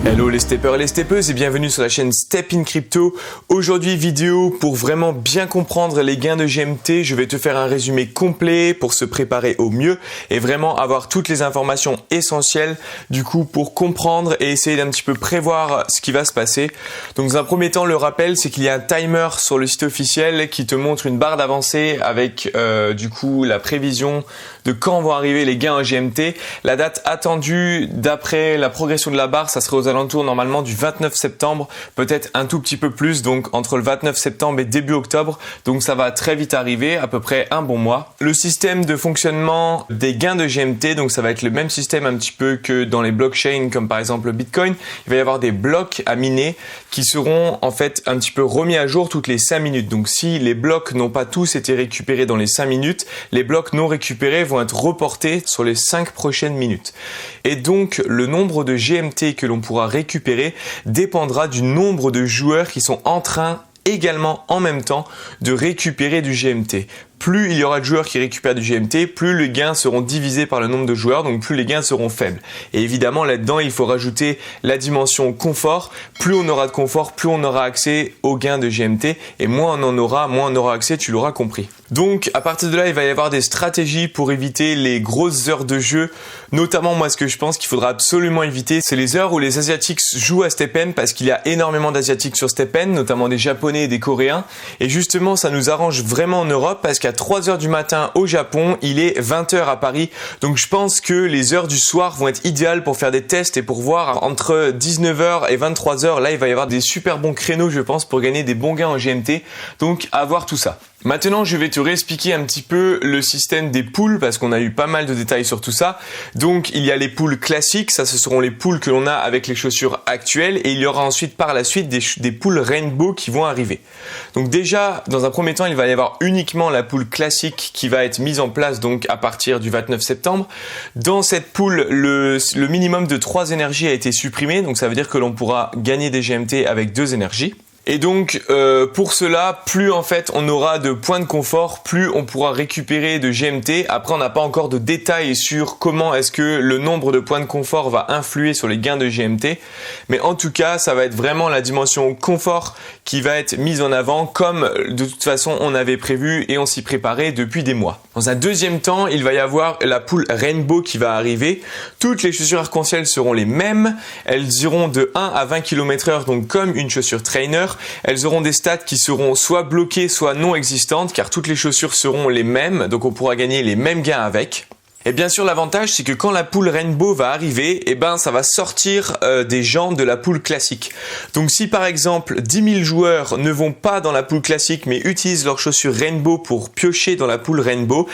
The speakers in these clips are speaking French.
Hello les steppers et les steppeuses et bienvenue sur la chaîne Step in Crypto. Aujourd'hui vidéo pour vraiment bien comprendre les gains de GMT. Je vais te faire un résumé complet pour se préparer au mieux et vraiment avoir toutes les informations essentielles du coup pour comprendre et essayer d'un petit peu prévoir ce qui va se passer. Donc dans un premier temps, le rappel c'est qu'il y a un timer sur le site officiel qui te montre une barre d'avancée avec du coup la prévision de quand vont arriver les gains en GMT. La date attendue d'après la progression de la barre, ça serait aux alentours normalement du 29 septembre, peut-être un tout petit peu plus, donc entre le 29 septembre et début octobre, donc ça va très vite arriver, à peu près un bon mois. Le système de fonctionnement des gains de GMT, donc ça va être le même système un petit peu que dans les blockchains comme par exemple le Bitcoin. Il va y avoir des blocs à miner qui seront en fait un petit peu remis à jour toutes les 5 minutes. Donc si les blocs n'ont pas tous été récupérés dans les 5 minutes, les blocs non récupérés vont être reportés sur les 5 prochaines minutes. Et donc le nombre de GMT que l'on pourra récupérer dépendra du nombre de joueurs qui sont en train également en même temps de récupérer du GMT. Plus il y aura de joueurs qui récupèrent du GMT, plus les gains seront divisés par le nombre de joueurs, donc plus les gains seront faibles. Et évidemment, là-dedans, il faut rajouter la dimension confort. Plus on aura de confort, plus on aura accès aux gains de GMT. Et moins on en aura, moins on aura accès, tu l'auras compris. Donc, à partir de là, il va y avoir des stratégies pour éviter les grosses heures de jeu. Notamment, moi, ce que je pense qu'il faudra absolument éviter, c'est les heures où les Asiatiques jouent à StepN, parce qu'il y a énormément d'Asiatiques sur StepN, notamment des Japonais et des Coréens. Et justement, ça nous arrange vraiment en Europe, parce qu'à 3h du matin au Japon, il est 20h à Paris. Donc je pense que les heures du soir vont être idéales pour faire des tests et pour voir entre 19h et 23h. Là, il va y avoir des super bons créneaux, je pense, pour gagner des bons gains en GMT. Donc à voir tout ça. Maintenant, je vais te réexpliquer un petit peu le système des pools parce qu'on a eu pas mal de détails sur tout ça. Donc, il y a les pools classiques, ça ce seront les pools que l'on a avec les chaussures actuelles et il y aura ensuite par la suite des pools rainbow qui vont arriver. Donc déjà, dans un premier temps, il va y avoir uniquement la pool classique qui va être mise en place donc à partir du 29 septembre. Dans cette pool, le minimum de 3 énergies a été supprimé, donc ça veut dire que l'on pourra gagner des GMT avec 2 énergies. Et donc pour cela, plus en fait on aura de points de confort, plus on pourra récupérer de GMT. Après on n'a pas encore de détails sur comment est-ce que le nombre de points de confort va influer sur les gains de GMT. Mais en tout cas ça va être vraiment la dimension confort qui va être mise en avant comme de toute façon on avait prévu et on s'y préparait depuis des mois. Dans un deuxième temps, il va y avoir la pool Rainbow qui va arriver. Toutes les chaussures arc-en-ciel seront les mêmes. Elles iront de 1 à 20 km/h donc comme une chaussure trainer. Elles auront des stats qui seront soit bloquées, soit non existantes, car toutes les chaussures seront les mêmes, donc on pourra gagner les mêmes gains avec. Et bien sûr, l'avantage, c'est que quand la pool Rainbow va arriver, ça va sortir des gens de la pool classique. Donc si par exemple 10 000 joueurs ne vont pas dans la pool classique, mais utilisent leurs chaussures Rainbow pour piocher dans la pool Rainbow,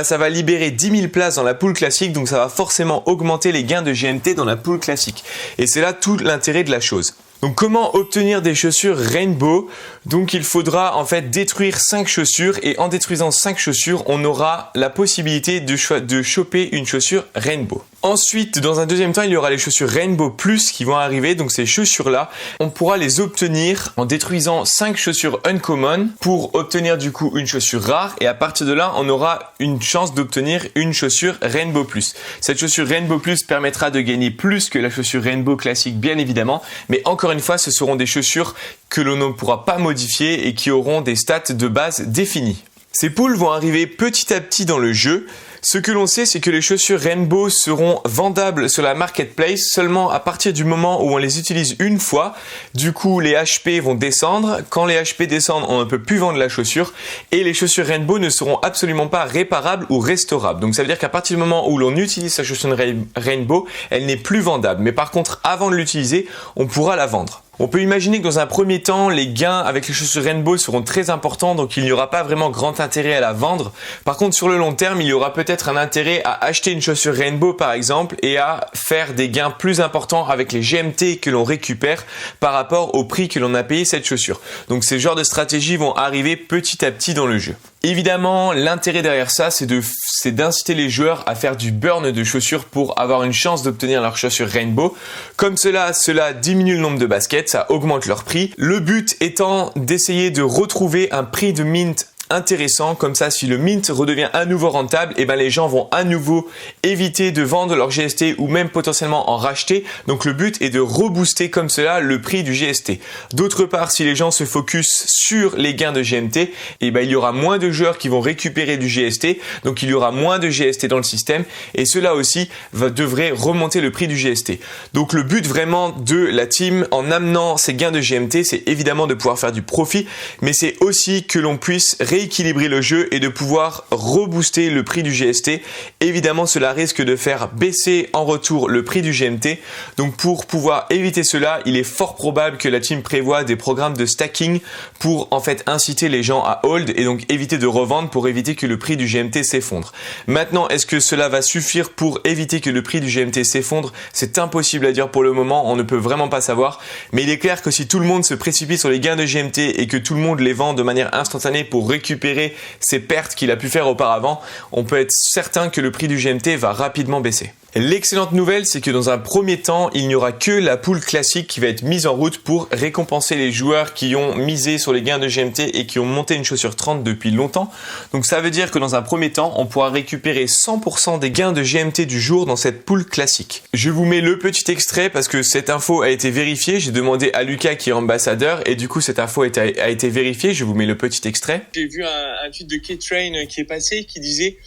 ça va libérer 10 000 places dans la pool classique, donc ça va forcément augmenter les gains de GMT dans la pool classique. Et c'est là tout l'intérêt de la chose. Donc comment obtenir des chaussures Rainbow? Donc il faudra en fait détruire 5 chaussures et en détruisant 5 chaussures, on aura la possibilité de choper une chaussure Rainbow. Ensuite, dans un deuxième temps, il y aura les chaussures Rainbow Plus qui vont arriver. Donc ces chaussures-là, on pourra les obtenir en détruisant 5 chaussures Uncommon pour obtenir du coup une chaussure rare. Et à partir de là, on aura une chance d'obtenir une chaussure Rainbow Plus. Cette chaussure Rainbow Plus permettra de gagner plus que la chaussure Rainbow classique, bien évidemment. Mais encore une fois, ce seront des chaussures que l'on ne pourra pas modifier et qui auront des stats de base définies. Ces pools vont arriver petit à petit dans le jeu. Ce que l'on sait, c'est que les chaussures Rainbow seront vendables sur la marketplace seulement à partir du moment où on les utilise une fois. Du coup, les HP vont descendre. Quand les HP descendent, on ne peut plus vendre la chaussure. Et les chaussures Rainbow ne seront absolument pas réparables ou restaurables. Donc ça veut dire qu'à partir du moment où l'on utilise sa chaussure Rainbow, elle n'est plus vendable. Mais par contre, avant de l'utiliser, on pourra la vendre. On peut imaginer que dans un premier temps, les gains avec les chaussures Rainbow seront très importants, donc il n'y aura pas vraiment grand intérêt à la vendre. Par contre, sur le long terme, il y aura peut-être un intérêt à acheter une chaussure Rainbow par exemple et à faire des gains plus importants avec les GMT que l'on récupère par rapport au prix que l'on a payé cette chaussure. Donc ces genres de stratégies vont arriver petit à petit dans le jeu. Évidemment, l'intérêt derrière ça, c'est d'inciter les joueurs à faire du burn de chaussures pour avoir une chance d'obtenir leurs chaussures Rainbow. Comme cela diminue le nombre de baskets, ça augmente leur prix. Le but étant d'essayer de retrouver un prix de mint intéressant. Comme ça, si le mint redevient à nouveau rentable, et ben les gens vont à nouveau éviter de vendre leur GST ou même potentiellement en racheter. Donc le but est de rebooster comme cela le prix du GST. D'autre part, si les gens se focus sur les gains de GMT, et ben il y aura moins de joueurs qui vont récupérer du GST, donc il y aura moins de GST dans le système et cela aussi devrait remonter le prix du GST. Donc le but vraiment de la team en amenant ces gains de GMT, c'est évidemment de pouvoir faire du profit, mais c'est aussi que l'on puisse rééquilibrer le jeu et de pouvoir rebooster le prix du GST. Évidemment, cela risque de faire baisser en retour le prix du GMT. Donc pour pouvoir éviter cela, il est fort probable que la team prévoit des programmes de stacking pour en fait inciter les gens à hold et donc éviter de revendre pour éviter que le prix du GMT s'effondre. Maintenant, est-ce que cela va suffire pour éviter que le prix du GMT s'effondre? C'est impossible à dire pour le moment, on ne peut vraiment pas savoir. Mais il est clair que si tout le monde se précipite sur les gains de GMT et que tout le monde les vend de manière instantanée pour récupérer ces pertes qu'il a pu faire auparavant, on peut être certain que le prix du GMT va rapidement baisser. L'excellente nouvelle, c'est que dans un premier temps, il n'y aura que la pool classique qui va être mise en route pour récompenser les joueurs qui ont misé sur les gains de GMT et qui ont monté une chaussure 30 depuis longtemps. Donc ça veut dire que dans un premier temps, on pourra récupérer 100% des gains de GMT du jour dans cette pool classique. Je vous mets le petit extrait parce que cette info a été vérifiée. J'ai demandé à Lucas qui est ambassadeur et du coup cette info a été vérifiée. Je vous mets le petit extrait. J'ai vu un tweet de K-Train qui est passé qui disait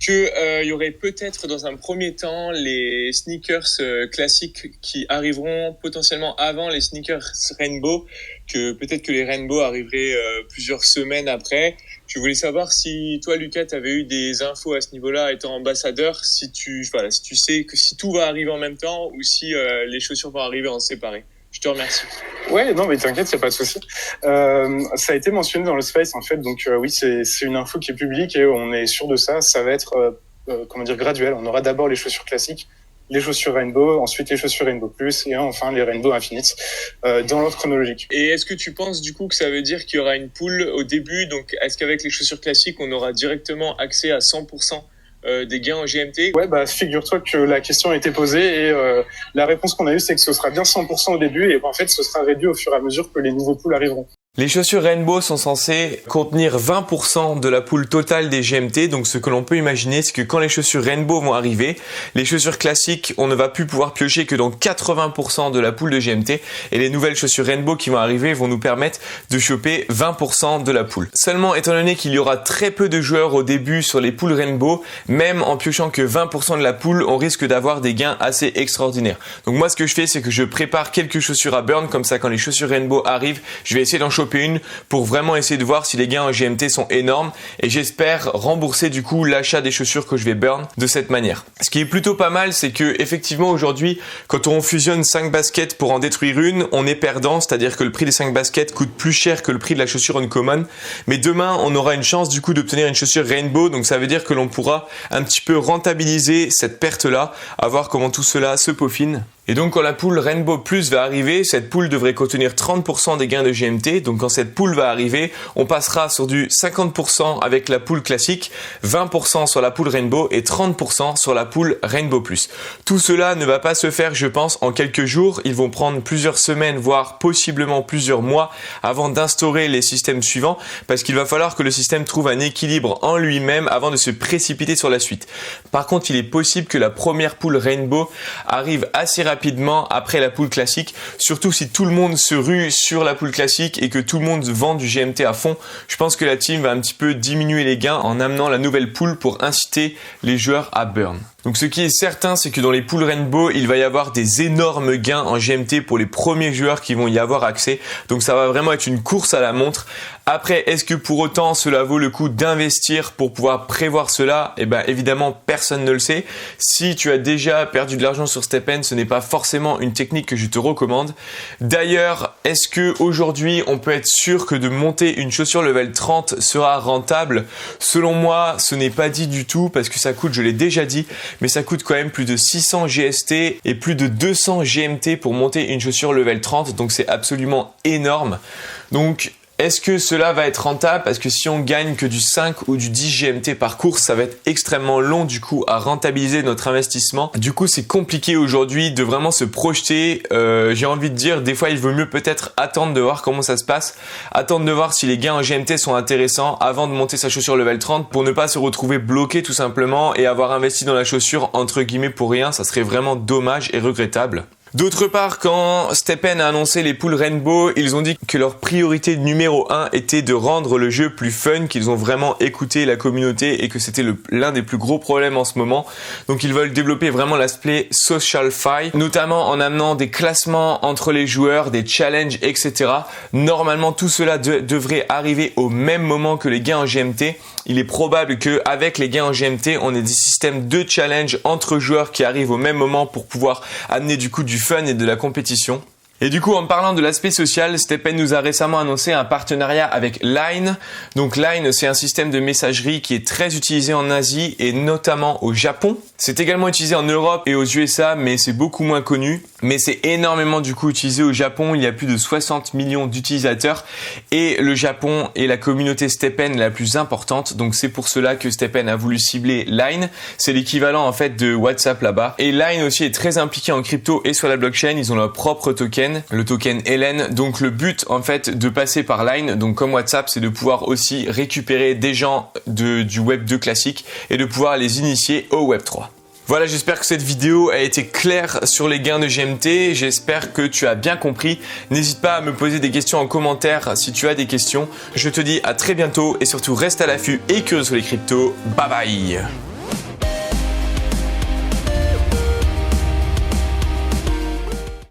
que y aurait peut-être dans un premier temps les sneakers classiques qui arriveront potentiellement avant les sneakers Rainbow, que peut-être que les Rainbow arriveraient plusieurs semaines après. Je voulais savoir si toi, Lucas, tu avais eu des infos à ce niveau-là étant ambassadeur, si tu sais que si tout va arriver en même temps ou si les chaussures vont arriver en séparé. Je te remercie. Ouais, non, mais t'inquiète, y a pas de souci. Ça a été mentionné dans le space, en fait. Donc, oui, c'est une info qui est publique et on est sûr de ça. Ça va être, graduel. On aura d'abord les chaussures classiques, les chaussures Rainbow, ensuite les chaussures Rainbow Plus et enfin les Rainbow Infinite, dans l'ordre chronologique. Et est-ce que tu penses, du coup, que ça veut dire qu'il y aura une pool au début? Donc, est-ce qu'avec les chaussures classiques, on aura directement accès à 100% des gains en GMT? Ouais, figure-toi que la question a été posée et la réponse qu'on a eue, c'est que ce sera bien 100% au début et en fait, ce sera réduit au fur et à mesure que les nouveaux pools arriveront. Les chaussures Rainbow sont censées contenir 20% de la pool totale des GMT. Donc ce que l'on peut imaginer, c'est que quand les chaussures Rainbow vont arriver, les chaussures classiques, on ne va plus pouvoir piocher que dans 80% de la pool de GMT. Et les nouvelles chaussures Rainbow qui vont arriver vont nous permettre de choper 20% de la pool. Seulement, étant donné qu'il y aura très peu de joueurs au début sur les pools Rainbow, même en piochant que 20% de la pool, on risque d'avoir des gains assez extraordinaires. Donc moi, ce que je fais, c'est que je prépare quelques chaussures à burn. Comme ça, quand les chaussures Rainbow arrivent, je vais essayer d'en choper une pour vraiment essayer de voir si les gains en GMT sont énormes et j'espère rembourser du coup l'achat des chaussures que je vais burn de cette manière. Ce qui est plutôt pas mal, c'est que effectivement aujourd'hui, quand on fusionne 5 baskets pour en détruire une, on est perdant, c'est-à-dire que le prix des 5 baskets coûte plus cher que le prix de la chaussure uncommon. Mais demain, on aura une chance du coup d'obtenir une chaussure Rainbow, donc ça veut dire que l'on pourra un petit peu rentabiliser cette perte-là, à voir comment tout cela se peaufine. Et donc quand la pool Rainbow Plus va arriver, cette pool devrait contenir 30% des gains de GMT. Donc quand cette pool va arriver, on passera sur du 50% avec la pool classique, 20% sur la pool Rainbow et 30% sur la pool Rainbow Plus. Tout cela ne va pas se faire, je pense, en quelques jours. Ils vont prendre plusieurs semaines, voire possiblement plusieurs mois avant d'instaurer les systèmes suivants, parce qu'il va falloir que le système trouve un équilibre en lui-même avant de se précipiter sur la suite. Par contre, il est possible que la première pool Rainbow arrive assez rapidement après la pool classique, surtout si tout le monde se rue sur la pool classique et que tout le monde vend du GMT à fond. Je pense que la team va un petit peu diminuer les gains en amenant la nouvelle pool pour inciter les joueurs à burn. Donc ce qui est certain, c'est que dans les pools Rainbow, il va y avoir des énormes gains en GMT pour les premiers joueurs qui vont y avoir accès. Donc ça va vraiment être une course à la montre. Après, est-ce que pour autant cela vaut le coup d'investir pour pouvoir prévoir cela? Eh bien évidemment, personne ne le sait. Si tu as déjà perdu de l'argent sur StepN, ce n'est pas forcément une technique que je te recommande. D'ailleurs, est-ce que aujourd'hui on peut être sûr que de monter une chaussure level 30 sera rentable? Selon moi, ce n'est pas dit du tout parce que ça coûte, je l'ai déjà dit, mais ça coûte quand même plus de 600 GST et plus de 200 GMT pour monter une chaussure level 30, donc c'est absolument énorme. Donc Est-ce que cela va être rentable? Parce que si on gagne que du 5 ou du 10 GMT par course, ça va être extrêmement long du coup à rentabiliser notre investissement. Du coup, c'est compliqué aujourd'hui de vraiment se projeter. J'ai envie de dire, des fois, il vaut mieux peut-être attendre de voir comment ça se passe, attendre de voir si les gains en GMT sont intéressants avant de monter sa chaussure level 30 pour ne pas se retrouver bloqué tout simplement et avoir investi dans la chaussure entre guillemets pour rien. Ça serait vraiment dommage et regrettable. D'autre part, quand STEPN a annoncé les poules Rainbow, ils ont dit que leur priorité numéro 1 était de rendre le jeu plus fun, qu'ils ont vraiment écouté la communauté et que c'était l'un des plus gros problèmes en ce moment. Donc ils veulent développer vraiment l'aspect social-fi, notamment en amenant des classements entre les joueurs, des challenges, etc. Normalement, tout cela devrait arriver au même moment que les gains en GMT. Il est probable qu'avec les gains en GMT, on ait des systèmes de challenge entre joueurs qui arrivent au même moment pour pouvoir amener du coup du fun et de la compétition. Et du coup, en parlant de l'aspect social, STEPN nous a récemment annoncé un partenariat avec Line. Donc Line, c'est un système de messagerie qui est très utilisé en Asie et notamment au Japon. C'est également utilisé en Europe et aux USA, mais c'est beaucoup moins connu. Mais c'est énormément du coup utilisé au Japon. Il y a plus de 60 millions d'utilisateurs et le Japon est la communauté STEPN la plus importante. Donc c'est pour cela que STEPN a voulu cibler Line. C'est l'équivalent en fait de WhatsApp là-bas. Et Line aussi est très impliqué en crypto et sur la blockchain. Ils ont leur propre token, le token Helen. Donc le but en fait de passer par Line, donc comme WhatsApp, c'est de pouvoir aussi récupérer des gens du Web 2 classique et de pouvoir les initier au Web 3. Voilà, j'espère que cette vidéo a été claire sur les gains de GMT. J'espère que tu as bien compris. N'hésite pas à me poser des questions en commentaire si tu as des questions. Je te dis à très bientôt et surtout reste à l'affût et curieux sur les cryptos. Bye bye!